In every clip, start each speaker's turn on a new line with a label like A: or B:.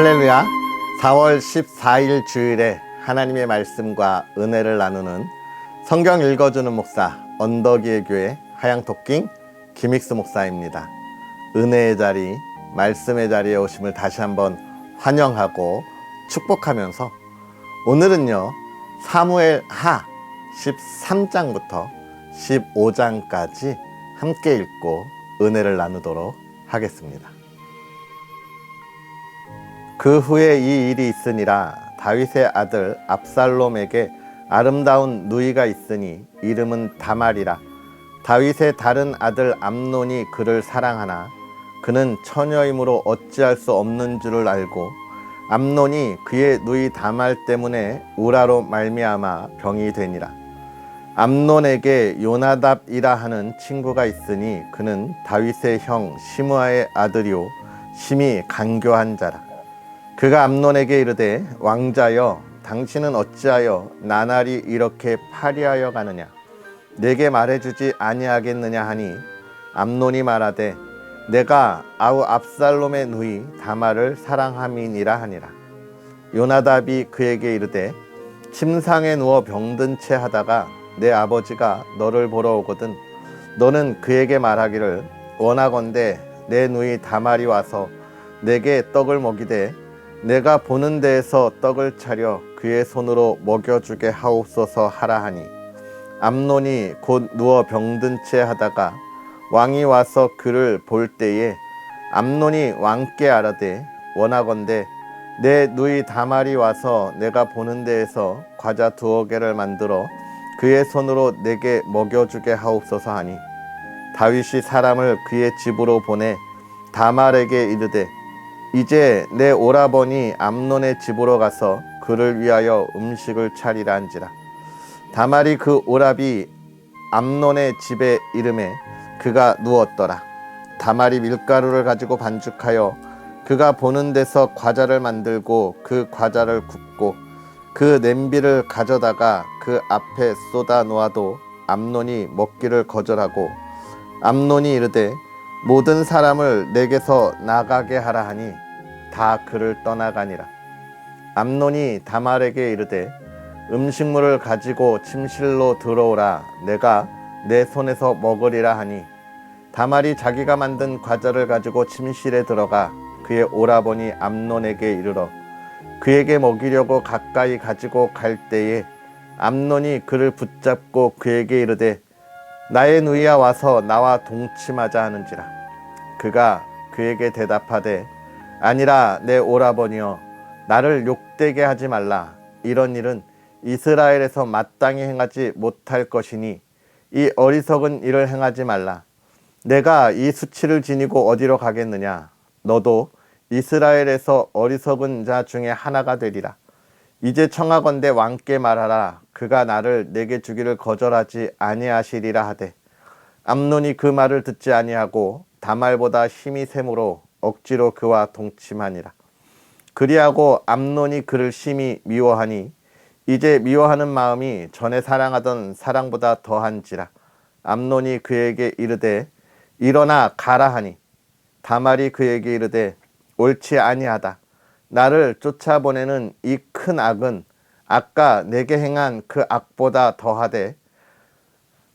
A: 할렐루야. 4월 14일 주일에 하나님의 말씀과 은혜를 나누는 성경 읽어주는 목사 언덕이의 교회 하양토킹 김익수 목사입니다. 은혜의 자리, 말씀의 자리에 오심을 다시 한번 환영하고 축복하면서 오늘은요 사무엘 하 13장부터 15장까지 함께 읽고 은혜를 나누도록 하겠습니다. 그 후에 이 일이 있으니라. 다윗의 아들 압살롬에게 아름다운 누이가 있으니 이름은 다말이라. 다윗의 다른 아들 암논이 그를 사랑하나 그는 처녀이므로 어찌할 수 없는 줄을 알고 암논이 그의 누이 다말 때문에 우라로 말미암아 병이 되니라. 암논에게 요나답이라 하는 친구가 있으니 그는 다윗의 형 시므아의 아들이요 심히 간교한 자라. 그가 암논에게 이르되 왕자여 당신은 어찌하여 나날이 이렇게 파리하여 가느냐 내게 말해주지 아니하겠느냐 하니 암논이 말하되 내가 아우 압살롬의 누이 다말을 사랑함이니라 하니라. 요나답이 그에게 이르되 침상에 누워 병든 채 하다가 내 아버지가 너를 보러 오거든 너는 그에게 말하기를 원하건대 내 누이 다말이 와서 내게 떡을 먹이되 내가 보는 데에서 떡을 차려 그의 손으로 먹여주게 하옵소서 하라 하니 암논이 곧 누워 병든 채 하다가 왕이 와서 그를 볼 때에 암논이 왕께 아뢰되 원하건대 내 누이 다말이 와서 내가 보는 데에서 과자 2개를 만들어 그의 손으로 내게 먹여주게 하옵소서 하니 다윗이 사람을 그의 집으로 보내 다말에게 이르되 이제 내 오라버니 암논의 집으로 가서 그를 위하여 음식을 차리라 한지라. 다말이 그 오라비 암논의 집에 이름에 그가 누웠더라. 다말이 밀가루를 가지고 반죽하여 그가 보는 데서 과자를 만들고 그 과자를 굽고 그 냄비를 가져다가 그 앞에 쏟아 놓아도 암논이 먹기를 거절하고 암논이 이르되 모든 사람을 내게서 나가게 하라 하니 다 그를 떠나가니라. 암논이 다말에게 이르되 음식물을 가지고 침실로 들어오라 내가 내 손에서 먹으리라 하니 다말이 자기가 만든 과자를 가지고 침실에 들어가 그의 오라버니 암논에게 이르러 그에게 먹이려고 가까이 가지고 갈 때에 암논이 그를 붙잡고 그에게 이르되 나의 누이야 와서 나와 동침하자 하는지라. 그가 그에게 대답하되 아니라 내 오라버니여 나를 욕되게 하지 말라. 이런 일은 이스라엘에서 마땅히 행하지 못할 것이니 이 어리석은 일을 행하지 말라. 내가 이 수치를 지니고 어디로 가겠느냐. 너도 이스라엘에서 어리석은 자 중에 하나가 되리라. 이제 청하건대 왕께 말하라. 그가 나를 내게 주기를 거절하지 아니하시리라 하되 암논이 그 말을 듣지 아니하고 다말보다 힘이 셈으로 억지로 그와 동침하니라. 그리하고 암논이 그를 심히 미워하니 이제 미워하는 마음이 전에 사랑하던 사랑보다 더한지라. 암논이 그에게 이르되 일어나 가라 하니 다말이 그에게 이르되 옳지 아니하다. 나를 쫓아보내는 이 큰 악은 아까 내게 행한 그 악보다 더하되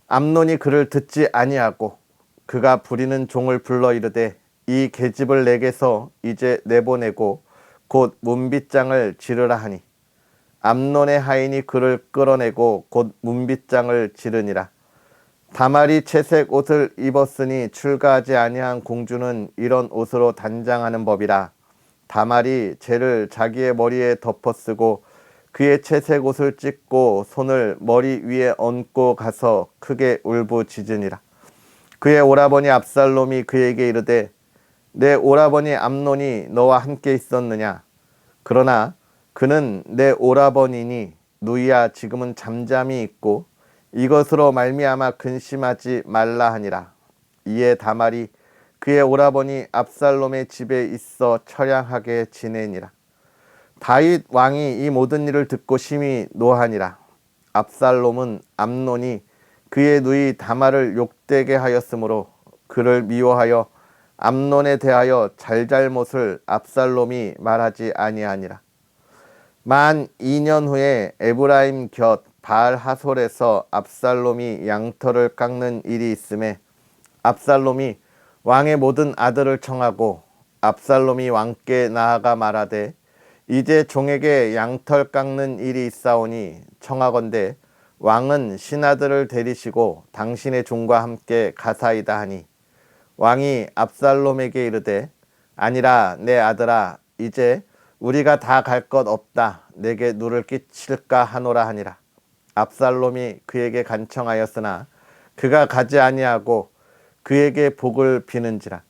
A: 암논이 그를 듣지 아니하고 그가 부리는 종을 불러 이르되 이 계집을 내게서 이제 내보내고 곧 문빗장을 지르라 하니 암논의 하인이 그를 끌어내고 곧 문빗장을 지르니라. 다말이 채색 옷을 입었으니 출가하지 아니한 공주는 이런 옷으로 단장하는 법이라. 다말이 재를 자기의 머리에 덮어쓰고 그의 채색 옷을 찢고 손을 머리 위에 얹고 가서 크게 울부짖으니라. 그의 오라버니 압살롬이 그에게 이르되 내 오라버니 암논이 너와 함께 있었느냐. 그러나 그는 내 오라버니니 누이야 지금은 잠잠히 있고 이것으로 말미암아 근심하지 말라 하니라. 이에 다말이 그의 오라버니 압살롬의 집에 있어 처량하게 지내니라. 다윗 왕이 이 모든 일을 듣고 심히 노하니라. 압살롬은 암논이 그의 누이 다말을 욕되게 하였으므로 그를 미워하여 암논에 대하여 잘잘못을 압살롬이 말하지 아니하니라. 만 2년 후에 에브라임 곁 바알 하솔에서 압살롬이 양털을 깎는 일이 있음에 압살롬이 왕의 모든 아들을 청하고 압살롬이 왕께 나아가 말하되 이제 종에게 양털 깎는 일이 있사오니 청하건대 왕은 신하들을 데리시고 당신의 종과 함께 가사이다 하니 왕이 압살롬에게 이르되 아니라 내 아들아 이제 우리가 다 갈 것 없다 내게 누를 끼칠까 하노라 하니라. 압살롬이 그에게 간청하였으나 그가 가지 아니하고 그에게 복을 비는지라.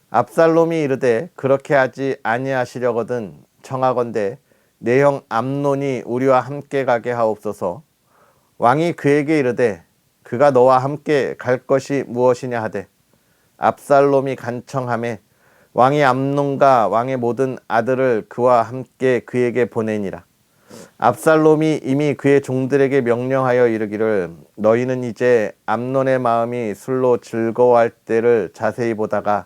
A: 압살롬이 이르되 그렇게 하지 아니하시려거든 청하건대 내 형 암논이 우리와 함께 가게 하옵소서. 왕이 그에게 이르되 그가 너와 함께 갈 것이 무엇이냐 하되 압살롬이 간청하매 왕이 암논과 왕의 모든 아들을 그와 함께 그에게 보내니라. 압살롬이 이미 그의 종들에게 명령하여 이르기를 너희는 이제 암논의 마음이 술로 즐거워할 때를 자세히 보다가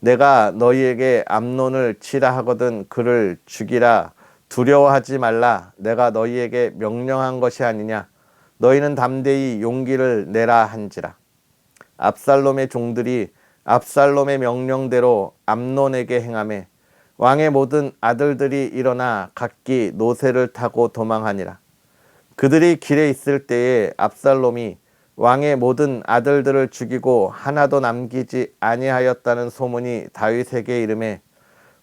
A: 내가 너희에게 암논을 치라 하거든 그를 죽이라 두려워하지 말라 내가 너희에게 명령한 것이 아니냐 너희는 담대히 용기를 내라 한지라. 압살롬의 종들이 압살롬의 명령대로 암논에게 행하매 왕의 모든 아들들이 일어나 각기 노새를 타고 도망하니라. 그들이 길에 있을 때에 압살롬이 왕의 모든 아들들을 죽이고 하나도 남기지 아니하였다는 소문이 다윗에게 이르매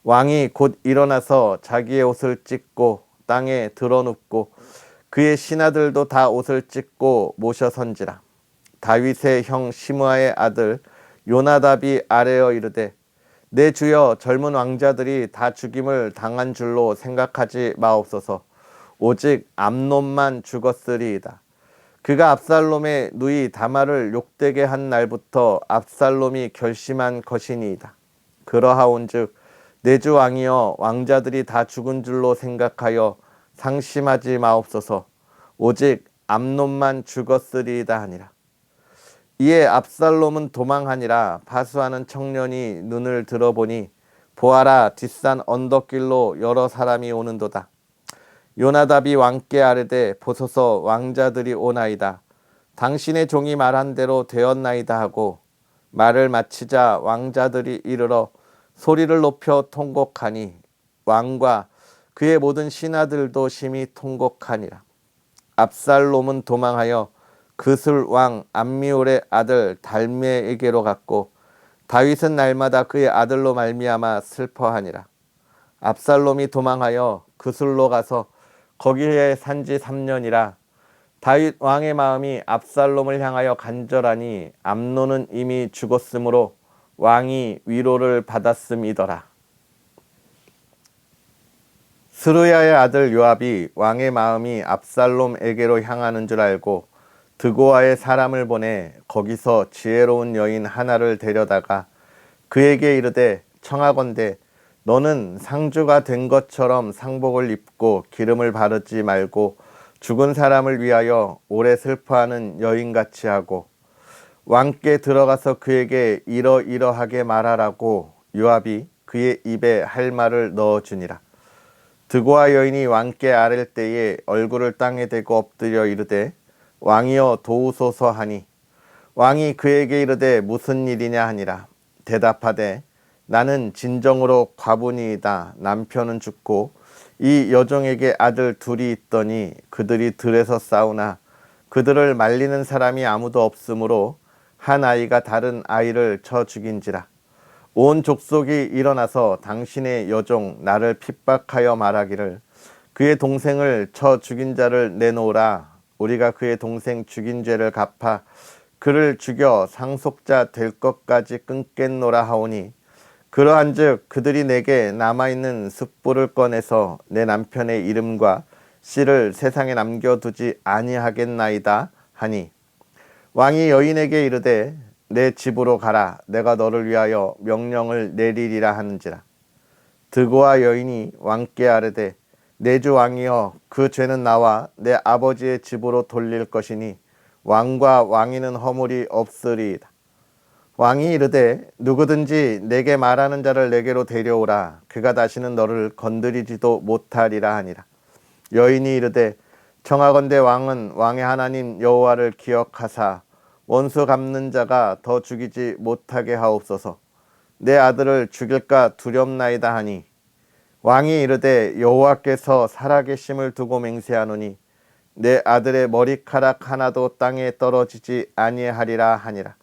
A: 왕이 곧 일어나서 자기의 옷을 찢고 땅에 드러눕고 그의 신하들도 다 옷을 찢고 모셔 선지라. 다윗의 형 시므아의 아들 요나답이 아뢰어 이르되 내 주여 젊은 왕자들이 다 죽임을 당한 줄로 생각하지 마옵소서. 오직 암논만 죽었으리이다. 그가 압살롬의 누이 다말을 욕되게 한 날부터 압살롬이 결심한 것이니이다. 그러하온즉 내 주 왕이여 왕자들이 다 죽은 줄로 생각하여 상심하지 마옵소서. 오직 암논만 죽었으리이다 하니라. 이에 압살롬은 도망하니라. 파수하는 청년이 눈을 들어보니 보아라 뒷산 언덕길로 여러 사람이 오는도다. 요나답이 왕께 아뢰되 보소서 왕자들이 오나이다. 당신의 종이 말한 대로 되었나이다 하고 말을 마치자 왕자들이 이르러 소리를 높여 통곡하니 왕과 그의 모든 신하들도 심히 통곡하니라. 압살롬은 도망하여 그술 왕 암미울의 아들 달메에게로 갔고 다윗은 날마다 그의 아들로 말미암아 슬퍼하니라. 압살롬이 도망하여 그술로 가서 거기에 산지 3년이라. 다윗 왕의 마음이 압살롬을 향하여 간절하니 암논은 이미 죽었으므로 왕이 위로를 받았음이더라. 스루야의 아들 요압이 왕의 마음이 압살롬에게로 향하는 줄 알고 드고아의 사람을 보내 거기서 지혜로운 여인 하나를 데려다가 그에게 이르되 청하건대 너는 상주가 된 것처럼 상복을 입고 기름을 바르지 말고 죽은 사람을 위하여 오래 슬퍼하는 여인같이 하고 왕께 들어가서 그에게 이러이러하게 말하라고 요압이 그의 입에 할 말을 넣어주니라. 드고아 여인이 왕께 아랠 때에 얼굴을 땅에 대고 엎드려 이르되 왕이여 도우소서 하니 왕이 그에게 이르되 무슨 일이냐 하니라. 대답하되 나는 진정으로 과부니이다. 남편은 죽고 이 여종에게 아들 둘이 있더니 그들이 들에서 싸우나 그들을 말리는 사람이 아무도 없으므로 한 아이가 다른 아이를 쳐 죽인지라. 온 족속이 일어나서 당신의 여종 나를 핍박하여 말하기를 그의 동생을 쳐 죽인 자를 내놓으라. 우리가 그의 동생 죽인 죄를 갚아 그를 죽여 상속자 될 것까지 끊겠노라 하오니 그러한즉 그들이 내게 남아있는 숯불을 꺼내서 내 남편의 이름과 씨를 세상에 남겨두지 아니하겠나이다 하니 왕이 여인에게 이르되 내 집으로 가라. 내가 너를 위하여 명령을 내리리라 하는지라. 드고아 여인이 왕께 아뢰되 내 주 왕이여 그 죄는 나와 내 아버지의 집으로 돌릴 것이니 왕과 왕위는 허물이 없으리이다. 왕이 이르되 누구든지 내게 말하는 자를 내게로 데려오라. 그가 다시는 너를 건드리지도 못하리라 하니라. 여인이 이르되 청하건대 왕은 왕의 하나님 여호와를 기억하사 원수 갚는 자가 더 죽이지 못하게 하옵소서. 내 아들을 죽일까 두렵나이다 하니 왕이 이르되 여호와께서 살아계심을 두고 맹세하노니 내 아들의 머리카락 하나도 땅에 떨어지지 아니하리라 하니라.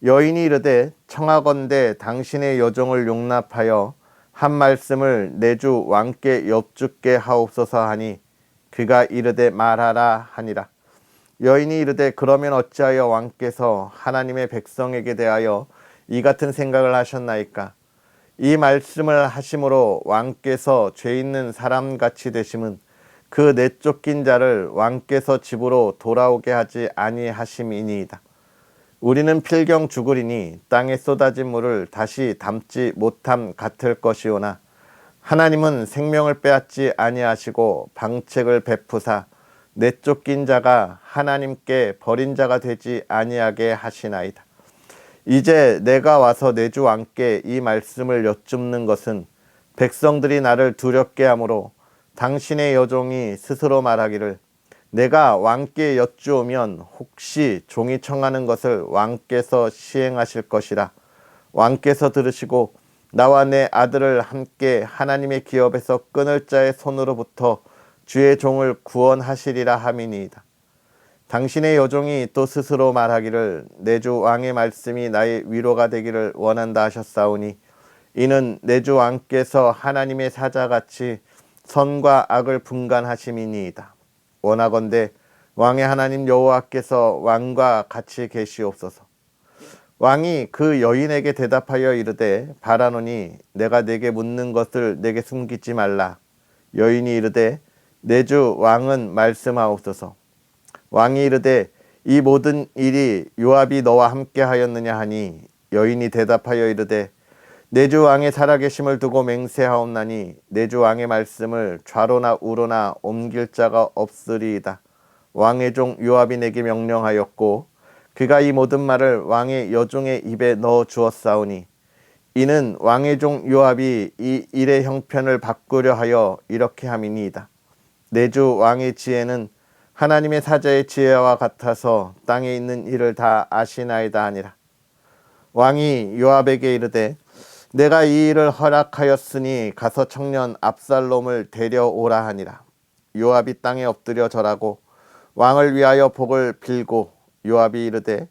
A: 여인이 이르되 청하건대 당신의 여종을 용납하여 한 말씀을 내 주 왕께 여쭙게 하옵소서 하니 그가 이르되 말하라 하니라. 여인이 이르되 그러면 어찌하여 왕께서 하나님의 백성에게 대하여 이 같은 생각을 하셨나이까? 이 말씀을 하심으로 왕께서 죄 있는 사람같이 되심은 그 내쫓긴 자를 왕께서 집으로 돌아오게 하지 아니하심이니이다. 우리는 필경 죽으리니 땅에 쏟아진 물을 다시 담지 못함 같을 것이오나 하나님은 생명을 빼앗지 아니하시고 방책을 베푸사 내쫓긴 자가 하나님께 버린 자가 되지 아니하게 하시나이다. 이제 내가 와서 내 주 왕께 이 말씀을 여쭙는 것은 백성들이 나를 두렵게 하므로 당신의 여종이 스스로 말하기를 내가 왕께 여쭈오면 혹시 종이 청하는 것을 왕께서 시행하실 것이라. 왕께서 들으시고 나와 내 아들을 함께 하나님의 기업에서 끊을 자의 손으로부터 주의 종을 구원하시리라 함이니이다. 당신의 여종이 또 스스로 말하기를 내 주 왕의 말씀이 나의 위로가 되기를 원한다 하셨사오니 이는 내 주 왕께서 하나님의 사자같이 선과 악을 분간하심이니이다. 원하건대 왕의 하나님 여호와께서 왕과 같이 계시옵소서. 왕이 그 여인에게 대답하여 이르되 바라노니 내가 내게 묻는 것을 내게 숨기지 말라. 여인이 이르되 내 주 왕은 말씀하옵소서. 왕이 이르되 이 모든 일이 요압이 너와 함께 하였느냐 하니 여인이 대답하여 이르되 내 주 왕의 살아계심을 두고 맹세하옵나니 내 주 왕의 말씀을 좌로나 우로나 옮길 자가 없으리이다. 왕의 종 요압이 내게 명령하였고 그가 이 모든 말을 왕의 여종의 입에 넣어 주었사오니 이는 왕의 종 요압이 이 일의 형편을 바꾸려 하여 이렇게 함이니이다. 내 주 왕의 지혜는 하나님의 사자의 지혜와 같아서 땅에 있는 일을 다 아시나이다 하니라. 왕이 요압에게 이르되 내가 이 일을 허락하였으니 가서 청년 압살롬을 데려오라 하니라. 요압이 땅에 엎드려 절하고 왕을 위하여 복을 빌고 요압이 이르되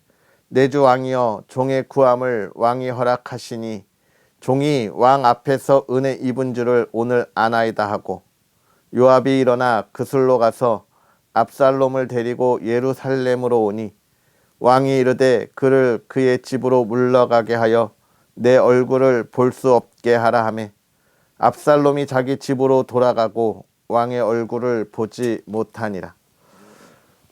A: 내 주 왕이여 종의 구함을 왕이 허락하시니 종이 왕 앞에서 은혜 입은 줄을 오늘 아나이다 하고 요압이 일어나 그술로 가서 압살롬을 데리고 예루살렘으로 오니 왕이 이르되 그를 그의 집으로 물러가게 하여 내 얼굴을 볼 수 없게 하라 하매 압살롬이 자기 집으로 돌아가고 왕의 얼굴을 보지 못하니라.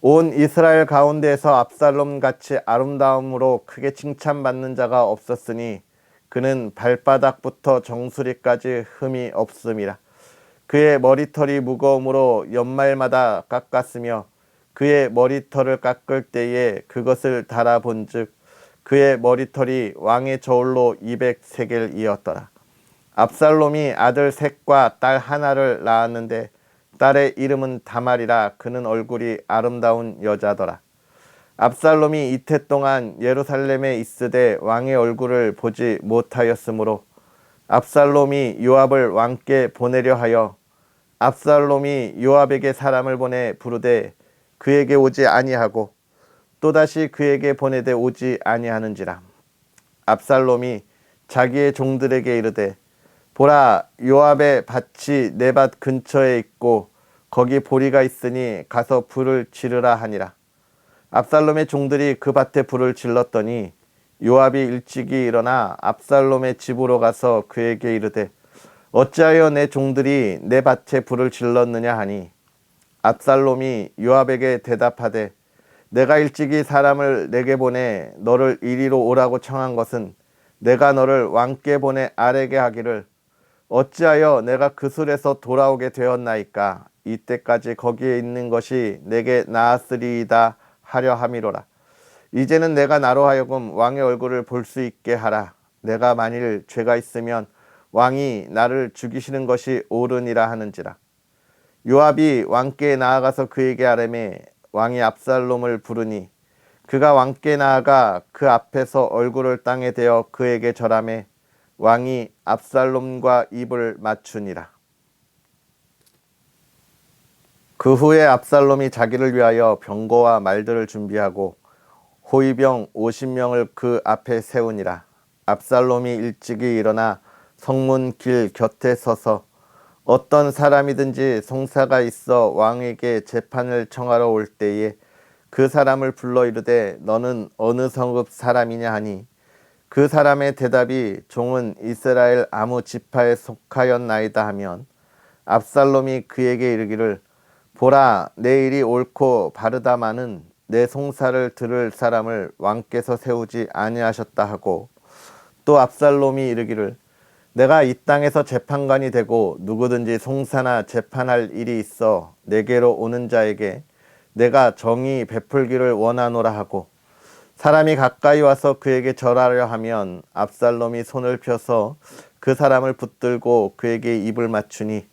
A: 온 이스라엘 가운데에서 압살롬같이 아름다움으로 크게 칭찬받는 자가 없었으니 그는 발바닥부터 정수리까지 흠이 없음이라. 그의 머리털이 무거움으로 연말마다 깎았으며 그의 머리털을 깎을 때에 그것을 달아본즉 그의 머리털이 왕의 저울로 200세겔이었더라. 압살롬이 아들 셋과 딸 하나를 낳았는데 딸의 이름은 다말이라. 그는 얼굴이 아름다운 여자더라. 압살롬이 이태 동안 예루살렘에 있으되 왕의 얼굴을 보지 못하였으므로 압살롬이 요압을 왕께 보내려 하여 압살롬이 요압에게 사람을 보내 부르되 그에게 오지 아니하고 또다시 그에게 보내되 오지 아니하는지라. 압살롬이 자기의 종들에게 이르되 보라, 요압의 밭이 내 밭 근처에 있고 거기 보리가 있으니 가서 불을 지르라 하니라. 압살롬의 종들이 그 밭에 불을 질렀더니 요압이 일찍이 일어나 압살롬의 집으로 가서 그에게 이르되 어찌하여 내 종들이 내 밭에 불을 질렀느냐 하니 압살롬이 요압에게 대답하되 내가 일찍이 사람을 내게 보내 너를 이리로 오라고 청한 것은 내가 너를 왕께 보내 아뢰게 하기를 어찌하여 내가 그술에서 돌아오게 되었나이까. 이때까지 거기에 있는 것이 내게 나았으리이다 하려 함이로라. 이제는 내가 나로 하여금 왕의 얼굴을 볼 수 있게 하라. 내가 만일 죄가 있으면 왕이 나를 죽이시는 것이 옳으니라 하는지라. 요압이 왕께 나아가서 그에게 아뢰매 왕이 압살롬을 부르니 그가 왕께 나아가 그 앞에서 얼굴을 땅에 대어 그에게 절하매 왕이 압살롬과 입을 맞추니라. 그 후에 압살롬이 자기를 위하여 병거와 말들을 준비하고 호위병 50명을 그 앞에 세우니라. 압살롬이 일찍이 일어나 성문 길 곁에 서서 어떤 사람이든지 송사가 있어 왕에게 재판을 청하러 올 때에 그 사람을 불러 이르되 너는 어느 성읍 사람이냐 하니 그 사람의 대답이 종은 이스라엘 아무 지파에 속하였나이다 하면 압살롬이 그에게 이르기를 보라 내 일이 옳고 바르다마는 내 송사를 들을 사람을 왕께서 세우지 아니하셨다 하고 또 압살롬이 이르기를 내가 이 땅에서 재판관이 되고 누구든지 송사나 재판할 일이 있어 내게로 오는 자에게 내가 정의 베풀기를 원하노라 하고 사람이 가까이 와서 그에게 절하려 하면 압살롬이 손을 펴서 그 사람을 붙들고 그에게 입을 맞추니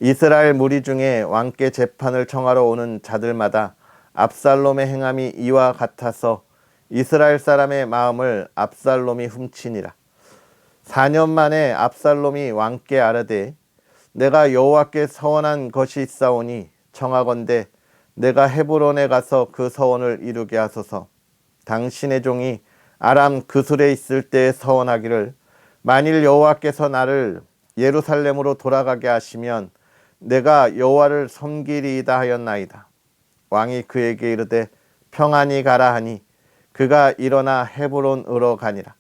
A: 이스라엘 무리 중에 왕께 재판을 청하러 오는 자들마다 압살롬의 행함이 이와 같아서 이스라엘 사람의 마음을 압살롬이 훔치니라. 4년 만에 압살롬이 왕께 아뢰되 내가 여호와께 서원한 것이 있사오니 청하건대 내가 헤브론에 가서 그 서원을 이루게 하소서. 당신의 종이 아람 그술에 있을 때에 서원하기를 만일 여호와께서 나를 예루살렘으로 돌아가게 하시면 내가 여호와를 섬기리이다 하였나이다. 왕이 그에게 이르되 평안히 가라 하니 그가 일어나 헤브론으로 가니라.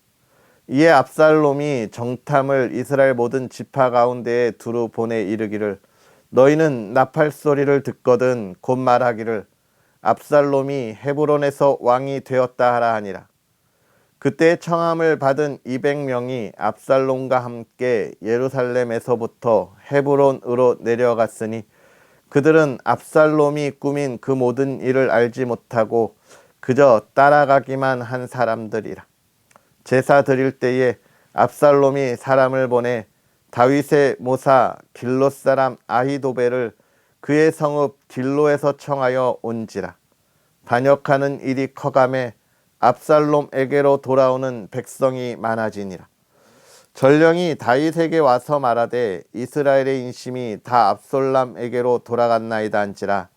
A: 이에 압살롬이 정탐을 이스라엘 모든 지파 가운데에 두루 보내 이르기를 너희는 나팔 소리를 듣거든 곧 말하기를 압살롬이 헤브론에서 왕이 되었다 하라 하니라. 그때 청함을 받은 200명이 압살롬과 함께 예루살렘에서부터 헤브론으로 내려갔으니 그들은 압살롬이 꾸민 그 모든 일을 알지 못하고 그저 따라가기만 한 사람들이라. 제사 드릴 때에 압살롬이 사람을 보내 다윗의 모사 길롯 사람 아히도벨을 그의 성읍 길로에서 청하여 온지라. 반역하는 일이 커가매 압살롬에게로 돌아오는 백성이 많아지니라. 전령이 다윗에게 와서 말하되 이스라엘의 인심이 다 압살롬에게로 돌아갔나이다 한지라.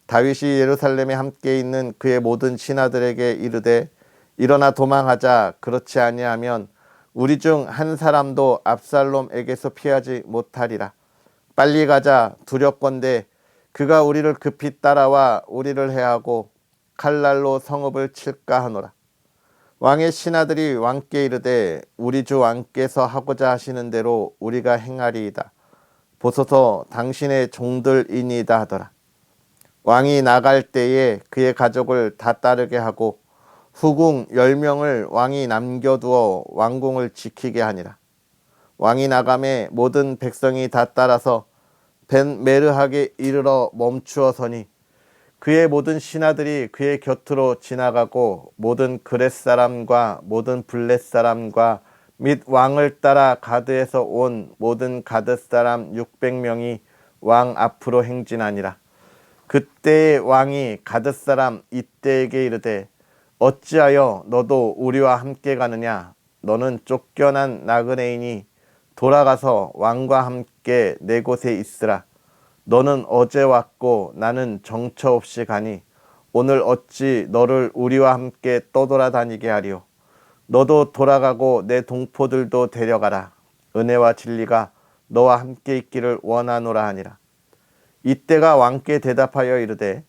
A: 다윗이 예루살렘에 함께 있는 그의 모든 신하들에게 이르되 일어나 도망하자. 그렇지 아니하면 우리 중 한 사람도 압살롬에게서 피하지 못하리라. 빨리 가자. 두렵건대 그가 우리를 급히 따라와 우리를 해하고 칼날로 성읍을 칠까 하노라. 왕의 신하들이 왕께 이르되 우리 주 왕께서 하고자 하시는 대로 우리가 행하리이다. 보소서 당신의 종들이니이다 하더라. 왕이 나갈 때에 그의 가족을 다 따르게 하고 후궁 10명을 왕이 남겨두어 왕궁을 지키게 하니라. 왕이 나가매 모든 백성이 다 따라서 벤 메르하게 이르러 멈추어 서니 그의 모든 신하들이 그의 곁으로 지나가고 모든 그렛 사람과 모든 블렛 사람과 및 왕을 따라 가드에서 온 모든 가드 사람 600명이 왕 앞으로 행진하니라. 그때의 왕이 가드 사람 이때에게 이르되 어찌하여 너도 우리와 함께 가느냐? 너는 쫓겨난 나그네이니 돌아가서 왕과 함께 내 곳에 있으라. 너는 어제 왔고 나는 정처 없이 가니 오늘 어찌 너를 우리와 함께 떠돌아다니게 하리오. 너도 돌아가고 내 동포들도 데려가라. 은혜와 진리가 너와 함께 있기를 원하노라 하니라. 이때가 왕께 대답하여 이르되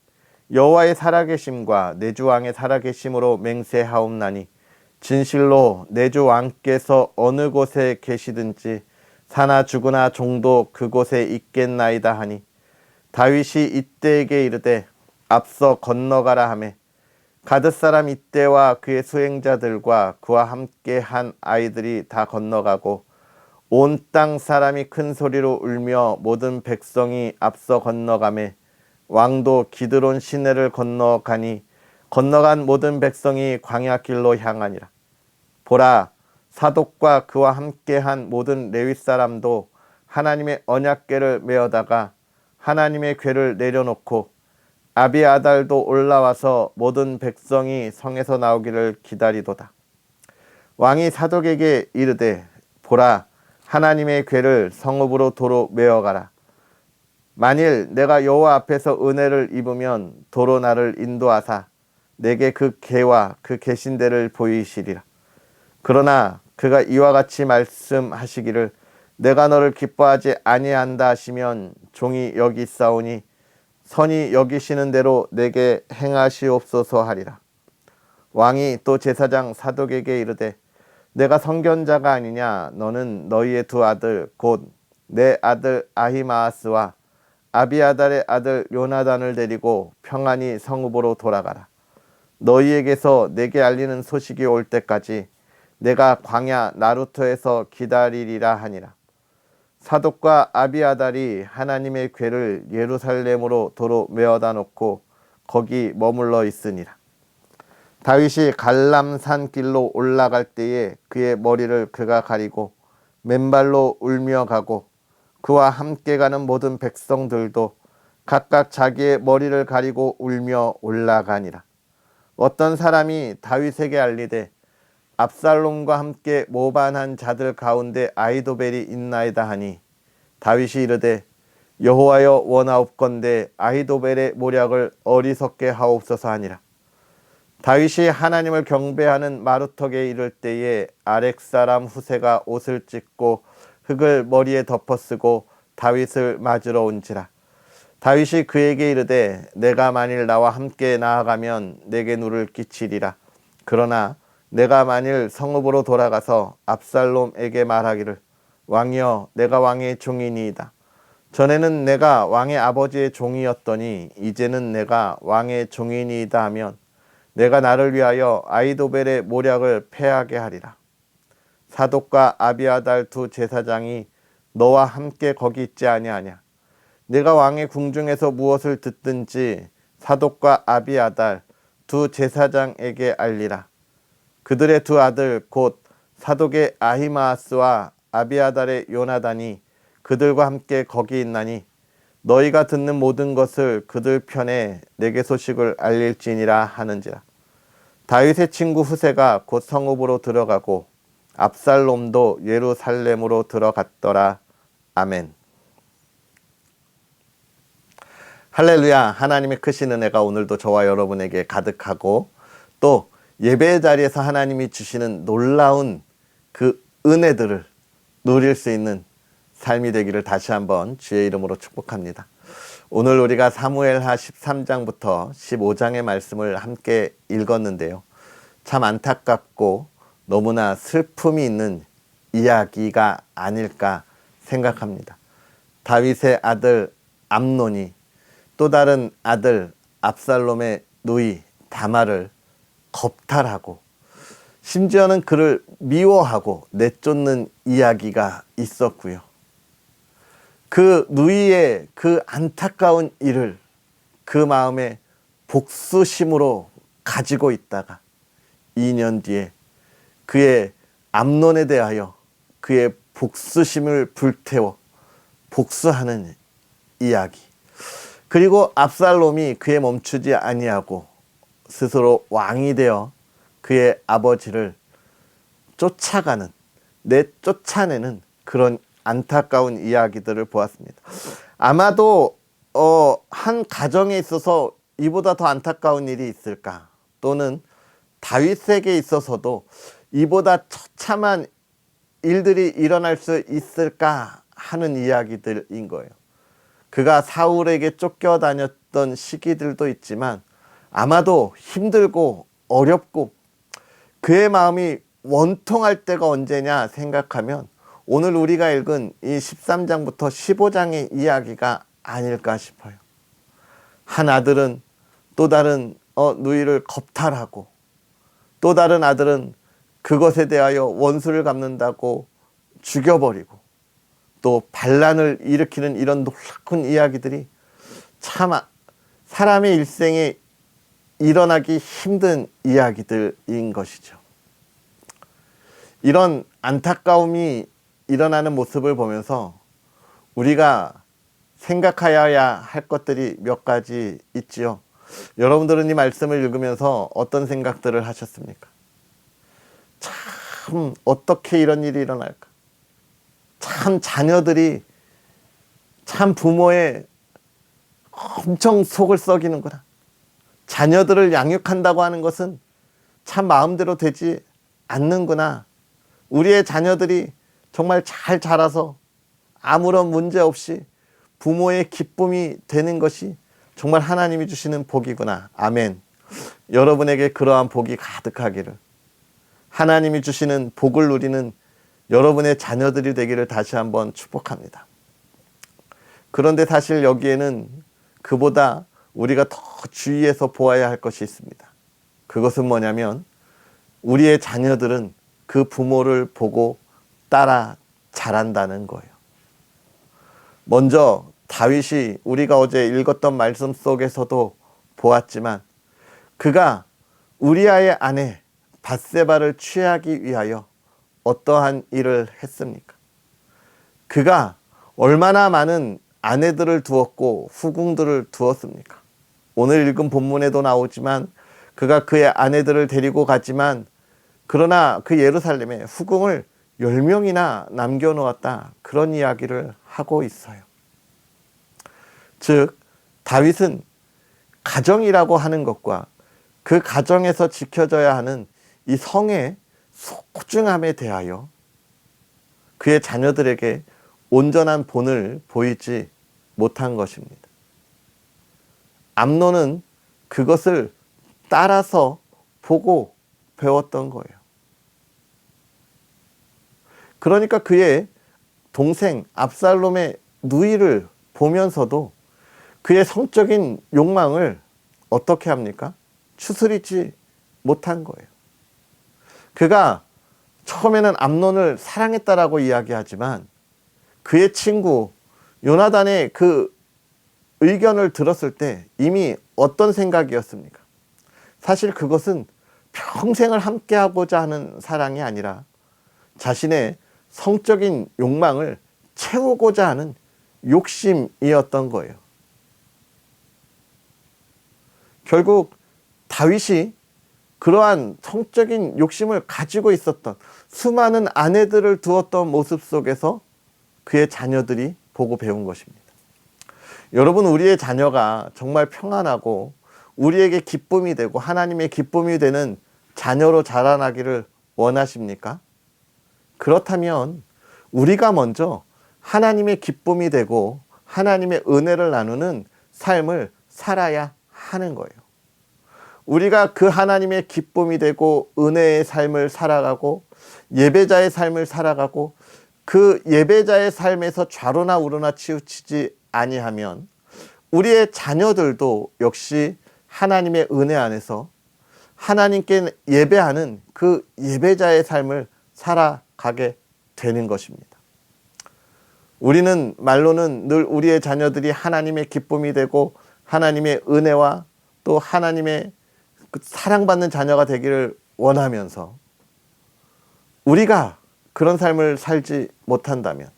A: 여호와의 살아계심과 내 주 왕의 살아계심으로 맹세하옵나니 진실로 내 주 왕께서 어느 곳에 계시든지 사나 죽으나 종도 그곳에 있겠나이다 하니 다윗이 이때에게 이르되 앞서 건너가라 하매 가드 사람 이때와 그의 수행자들과 그와 함께 한 아이들이 다 건너가고 온 땅 사람이 큰 소리로 울며 모든 백성이 앞서 건너가매 왕도 기드론 시내를 건너가니 건너간 모든 백성이 광야길로 향하니라. 보라, 사독과 그와 함께한 모든 레위 사람도 하나님의 언약궤를 메어다가 하나님의 궤를 내려놓고 아비아달도 올라와서 모든 백성이 성에서 나오기를 기다리도다. 왕이 사독에게 이르되, 보라, 하나님의 궤를 성읍으로 도로 메어가라. 만일 내가 여호와 앞에서 은혜를 입으면 도로 나를 인도하사 내게 그 궤와 그 계신 데를 보이시리라. 그러나 그가 이와 같이 말씀하시기를 내가 너를 기뻐하지 아니한다 하시면 종이 여기 있사오니 선이 여기시는 대로 내게 행하시옵소서 하리라. 왕이 또 제사장 사독에게 이르되 내가 선견자가 아니냐. 너는 너희의 두 아들 곧 내 아들 아히마아스와 아비아달의 아들 요나단을 데리고 평안히 성읍으로 돌아가라. 너희에게서 내게 알리는 소식이 올 때까지 내가 광야 나루터에서 기다리리라 하니라. 사독과 아비아달이 하나님의 궤를 예루살렘으로 도로 메어다 놓고 거기 머물러 있으니라. 다윗이 갈람산 길로 올라갈 때에 그의 머리를 그가 가리고 맨발로 울며 가고 그와 함께 가는 모든 백성들도 각각 자기의 머리를 가리고 울며 올라가니라. 어떤 사람이 다윗에게 알리되 압살롬과 함께 모반한 자들 가운데 아히도벨이 있나이다 하니 다윗이 이르되 여호와여 원하옵건대 아히도벨의 모략을 어리석게 하옵소서 하니라. 다윗이 하나님을 경배하는 마루턱에 이를 때에 아렉 사람 후세가 옷을 찢고 흙을 머리에 덮어쓰고 다윗을 맞으러 온지라. 다윗이 그에게 이르되 내가 만일 나와 함께 나아가면 내게 누를 끼치리라. 그러나 내가 만일 성읍으로 돌아가서 압살롬에게 말하기를 왕이여 내가 왕의 종이니이다. 전에는 내가 왕의 아버지의 종이었더니 이제는 내가 왕의 종이니이다 하면 내가 나를 위하여 아히도벨의 모략을 패하게 하리라. 사독과 아비아달 두 제사장이 너와 함께 거기 있지 아니하냐. 내가 왕의 궁중에서 무엇을 듣든지 사독과 아비아달 두 제사장에게 알리라. 그들의 두 아들 곧 사독의 아히마아스와 아비아달의 요나단이 그들과 함께 거기 있나니 너희가 듣는 모든 것을 그들 편에 내게 소식을 알릴지니라 하는지라. 다윗의 친구 후세가 곧 성읍으로 들어가고 압살롬도 예루살렘으로 들어갔더라. 아멘. 할렐루야. 하나님의 크신 은혜가 오늘도 저와 여러분에게 가득하고 또 예배의 자리에서 하나님이 주시는 놀라운 그 은혜들을 누릴 수 있는 삶이 되기를 다시 한번 주의 이름으로 축복합니다. 오늘 우리가 사무엘하 13장부터 15장의 말씀을 함께 읽었는데요. 참 안타깝고 너무나 슬픔이 있는 이야기가 아닐까 생각합니다. 다윗의 아들 암논이 또 다른 아들 압살롬의 누이 다말을 겁탈하고 심지어는 그를 미워하고 내쫓는 이야기가 있었고요. 그 누이의 그 안타까운 일을 그 마음에 복수심으로 가지고 있다가 2년 뒤에 그의 암논에 대하여 그의 복수심을 불태워 복수하는 이야기. 그리고 압살롬이 그에 멈추지 아니하고 스스로 왕이 되어 그의 아버지를 쫓아가는, 내쫓아내는 그런 안타까운 이야기들을 보았습니다. 아마도 한 가정에 있어서 이보다 더 안타까운 일이 있을까? 또는 다윗에게 있어서도 이보다 처참한 일들이 일어날 수 있을까 하는 이야기들인 거예요. 그가 사울에게 쫓겨다녔던 시기들도 있지만 아마도 힘들고 어렵고 그의 마음이 원통할 때가 언제냐 생각하면 오늘 우리가 읽은 이 13장부터 15장의 이야기가 아닐까 싶어요. 한 아들은 또 다른 누이를 겁탈하고 또 다른 아들은 그것에 대하여 원수를 갚는다고 죽여버리고 또 반란을 일으키는 이런 놀라운 이야기들이 참 사람의 일생에 일어나기 힘든 이야기들인 것이죠. 이런 안타까움이 일어나는 모습을 보면서 우리가 생각하여야 할 것들이 몇 가지 있지요. 여러분들은 이 말씀을 읽으면서 어떤 생각들을 하셨습니까? 참 어떻게 이런 일이 일어날까? 참 자녀들이 참 부모의 엄청 속을 썩이는구나. 자녀들을 양육한다고 하는 것은 참 마음대로 되지 않는구나. 우리의 자녀들이 정말 잘 자라서 아무런 문제 없이 부모의 기쁨이 되는 것이 정말 하나님이 주시는 복이구나. 아멘. 여러분에게 그러한 복이 가득하기를, 하나님이 주시는 복을 누리는 여러분의 자녀들이 되기를 다시 한번 축복합니다. 그런데 사실 여기에는 그보다 우리가 더 주의해서 보아야 할 것이 있습니다. 그것은 뭐냐면 우리의 자녀들은 그 부모를 보고 따라 자란다는 거예요. 먼저 다윗이 우리가 어제 읽었던 말씀 속에서도 보았지만 그가 우리아의 아내 밧세바를 취하기 위하여 어떠한 일을 했습니까? 그가 얼마나 많은 아내들을 두었고 후궁들을 두었습니까? 오늘 읽은 본문에도 나오지만 그가 그의 아내들을 데리고 갔지만 그러나 그 예루살렘에 후궁을 10명이나 남겨놓았다. 그런 이야기를 하고 있어요. 즉 다윗은 가정이라고 하는 것과 그 가정에서 지켜져야 하는 이 성의 소중함에 대하여 그의 자녀들에게 온전한 본을 보이지 못한 것입니다. 암논은 그것을 따라서 보고 배웠던 거예요. 그러니까 그의 동생 압살롬의 누이를 보면서도 그의 성적인 욕망을 어떻게 합니까? 추스리지 못한 거예요. 그가 처음에는 암논을 사랑했다라고 이야기하지만 그의 친구 요나단의 그 의견을 들었을 때 이미 어떤 생각이었습니까? 사실 그것은 평생을 함께하고자 하는 사랑이 아니라 자신의 성적인 욕망을 채우고자 하는 욕심이었던 거예요. 결국 다윗이 그러한 성적인 욕심을 가지고 있었던 수많은 아내들을 두었던 모습 속에서 그의 자녀들이 보고 배운 것입니다. 여러분, 우리의 자녀가 정말 평안하고 우리에게 기쁨이 되고 하나님의 기쁨이 되는 자녀로 자라나기를 원하십니까? 그렇다면 우리가 먼저 하나님의 기쁨이 되고 하나님의 은혜를 나누는 삶을 살아야 하는 거예요. 우리가 그 하나님의 기쁨이 되고 은혜의 삶을 살아가고 예배자의 삶을 살아가고 그 예배자의 삶에서 좌로나 우로나 치우치지 아니하면 우리의 자녀들도 역시 하나님의 은혜 안에서 하나님께 예배하는 그 예배자의 삶을 살아가게 되는 것입니다. 우리는 말로는 늘 우리의 자녀들이 하나님의 기쁨이 되고 하나님의 은혜와 또 하나님의 그 사랑받는 자녀가 되기를 원하면서 우리가 그런 삶을 살지 못한다면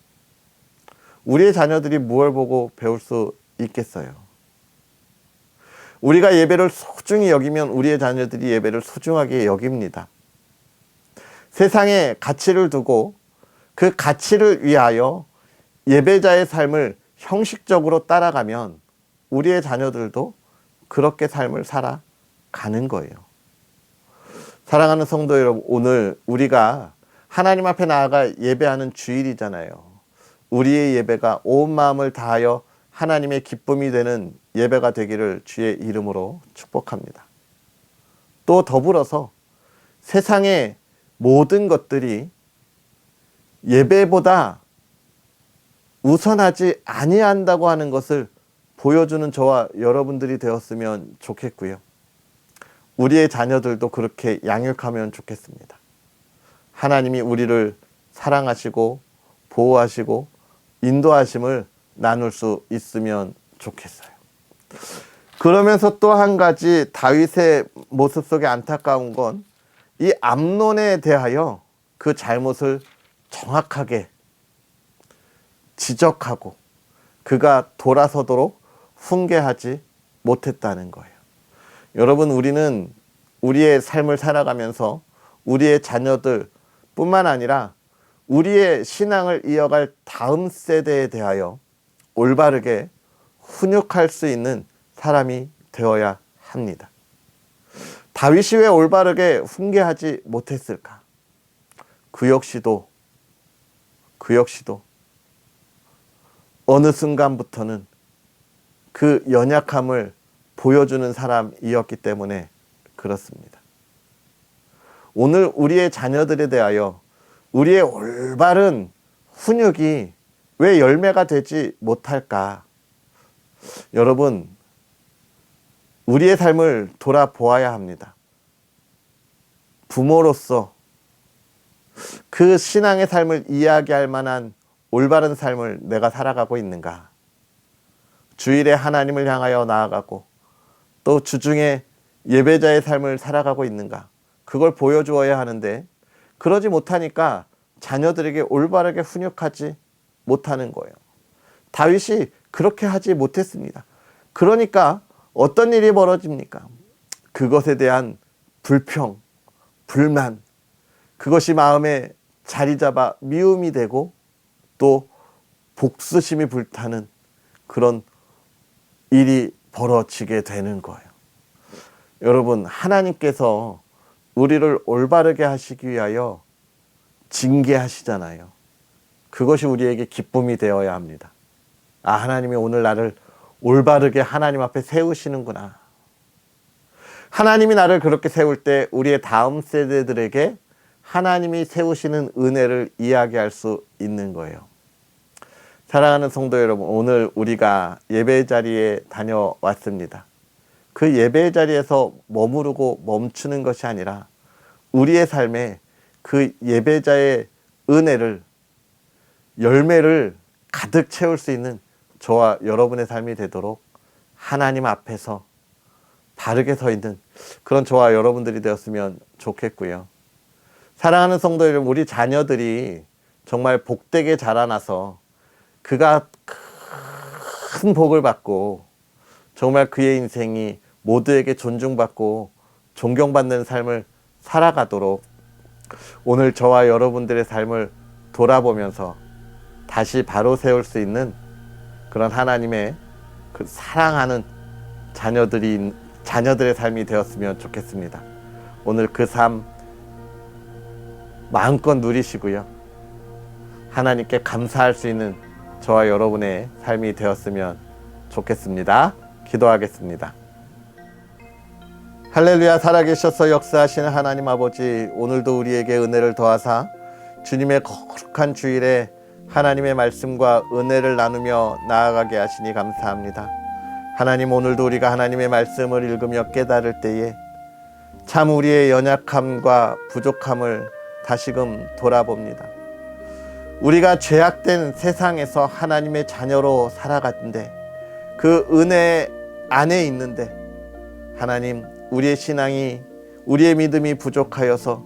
A: 우리의 자녀들이 무엇을 보고 배울 수 있겠어요? 우리가 예배를 소중히 여기면 우리의 자녀들이 예배를 소중하게 여깁니다. 세상에 가치를 두고 그 가치를 위하여 예배자의 삶을 형식적으로 따라가면 우리의 자녀들도 그렇게 삶을 살아가는 거예요. 사랑하는 성도 여러분, 오늘 우리가 하나님 앞에 나아가 예배하는 주일이잖아요. 우리의 예배가 온 마음을 다하여 하나님의 기쁨이 되는 예배가 되기를 주의 이름으로 축복합니다. 또 더불어서 세상의 모든 것들이 예배보다 우선하지 아니한다고 하는 것을 보여주는 저와 여러분들이 되었으면 좋겠고요. 우리의 자녀들도 그렇게 양육하면 좋겠습니다. 하나님이 우리를 사랑하시고 보호하시고 인도하심을 나눌 수 있으면 좋겠어요. 그러면서 또 한 가지 다윗의 모습 속에 안타까운 건 이 암논에 대하여 그 잘못을 정확하게 지적하고 그가 돌아서도록 훈계하지 못했다는 거예요. 여러분, 우리는 우리의 삶을 살아가면서 우리의 자녀들 뿐만 아니라 우리의 신앙을 이어갈 다음 세대에 대하여 올바르게 훈육할 수 있는 사람이 되어야 합니다. 다윗이 왜 올바르게 훈계하지 못했을까? 그 역시도 어느 순간부터는 그 연약함을 보여주는 사람이었기 때문에 그렇습니다. 오늘 우리의 자녀들에 대하여 우리의 올바른 훈육이 왜 열매가 되지 못할까? 여러분, 우리의 삶을 돌아보아야 합니다. 부모로서 그 신앙의 삶을 이야기할 만한 올바른 삶을 내가 살아가고 있는가? 주일에 하나님을 향하여 나아가고 또 주중에 예배자의 삶을 살아가고 있는가? 그걸 보여주어야 하는데 그러지 못하니까 자녀들에게 올바르게 훈육하지 못하는 거예요. 다윗이 그렇게 하지 못했습니다. 그러니까 어떤 일이 벌어집니까? 그것에 대한 불평, 불만, 그것이 마음에 자리 잡아 미움이 되고 또 복수심이 불타는 그런 일이 벌어지게 되는 거예요. 여러분, 하나님께서 우리를 올바르게 하시기 위하여 징계하시잖아요. 그것이 우리에게 기쁨이 되어야 합니다. 아, 하나님이 오늘 나를 올바르게 하나님 앞에 세우시는구나. 하나님이 나를 그렇게 세울 때 우리의 다음 세대들에게 하나님이 세우시는 은혜를 이야기할 수 있는 거예요. 사랑하는 성도 여러분, 오늘 우리가 예배 자리에 다녀왔습니다. 그 예배 자리에서 머무르고 멈추는 것이 아니라 우리의 삶에 그 예배자의 은혜를, 열매를 가득 채울 수 있는 저와 여러분의 삶이 되도록 하나님 앞에서 바르게 서 있는 그런 저와 여러분들이 되었으면 좋겠고요. 사랑하는 성도 여러분, 우리 자녀들이 정말 복되게 자라나서 그가 큰 복을 받고 정말 그의 인생이 모두에게 존중받고 존경받는 삶을 살아가도록 오늘 저와 여러분들의 삶을 돌아보면서 다시 바로 세울 수 있는 그런 하나님의 그 사랑하는 자녀들의 삶이 되었으면 좋겠습니다. 오늘 그 삶 마음껏 누리시고요. 하나님께 감사할 수 있는 저와 여러분의 삶이 되었으면 좋겠습니다. 기도하겠습니다. 할렐루야. 살아계셔서 역사하시는 하나님 아버지, 오늘도 우리에게 은혜를 더하사 주님의 거룩한 주일에 하나님의 말씀과 은혜를 나누며 나아가게 하시니 감사합니다. 하나님, 오늘도 우리가 하나님의 말씀을 읽으며 깨달을 때에 참 우리의 연약함과 부족함을 다시금 돌아봅니다. 우리가 죄악된 세상에서 하나님의 자녀로 살아갔는데 그 은혜 안에 있는데 하나님, 우리의 신앙이, 우리의 믿음이 부족하여서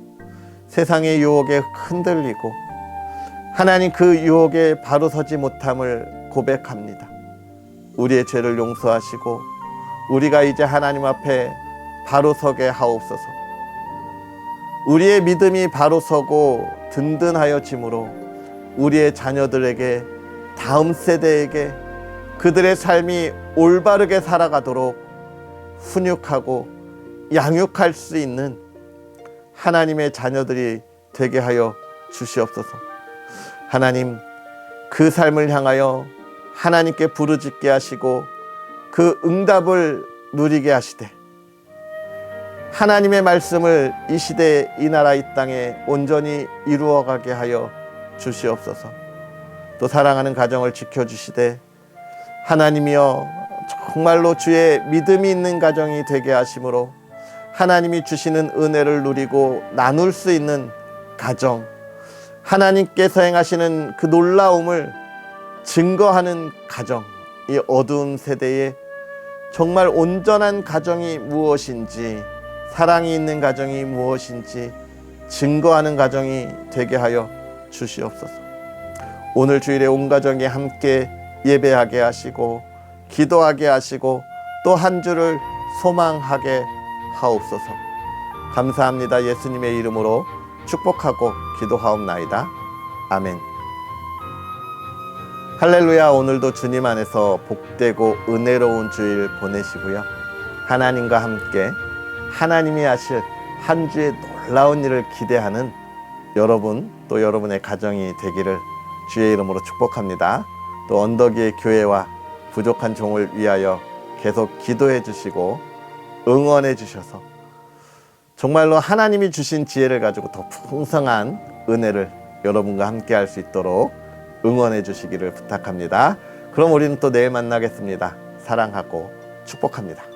A: 세상의 유혹에 흔들리고 하나님, 그 유혹에 바로 서지 못함을 고백합니다. 우리의 죄를 용서하시고 우리가 이제 하나님 앞에 바로 서게 하옵소서. 우리의 믿음이 바로 서고 든든하여짐으로 우리의 자녀들에게, 다음 세대에게 그들의 삶이 올바르게 살아가도록 훈육하고 양육할 수 있는 하나님의 자녀들이 되게 하여 주시옵소서. 하나님, 그 삶을 향하여 하나님께 부르짖게 하시고 그 응답을 누리게 하시되 하나님의 말씀을 이 시대, 이 나라, 이 땅에 온전히 이루어가게 하여 주시옵소서. 또 사랑하는 가정을 지켜주시되 하나님이여, 정말로 주의 믿음이 있는 가정이 되게 하심으로 하나님이 주시는 은혜를 누리고 나눌 수 있는 가정, 하나님께서 행하시는 그 놀라움을 증거하는 가정, 이 어두운 세대에 정말 온전한 가정이 무엇인지, 사랑이 있는 가정이 무엇인지 증거하는 가정이 되게 하여 주시옵소서. 오늘 주일에 온 가정이 함께 예배하게 하시고 기도하게 하시고 또 한 주를 소망하게 하옵소서. 감사합니다. 예수님의 이름으로 축복하고 기도하옵나이다. 아멘. 할렐루야. 오늘도 주님 안에서 복되고 은혜로운 주일 보내시고요. 하나님과 함께 하나님이 하실 한 주의 놀라운 일을 기대하는 여러분 또 여러분의 가정이 되기를 주의 이름으로 축복합니다. 또 언덕위의 교회와 부족한 종을 위하여 계속 기도해 주시고 응원해 주셔서 정말로 하나님이 주신 지혜를 가지고 더 풍성한 은혜를 여러분과 함께 할 수 있도록 응원해 주시기를 부탁합니다. 그럼 우리는 또 내일 만나겠습니다. 사랑하고 축복합니다.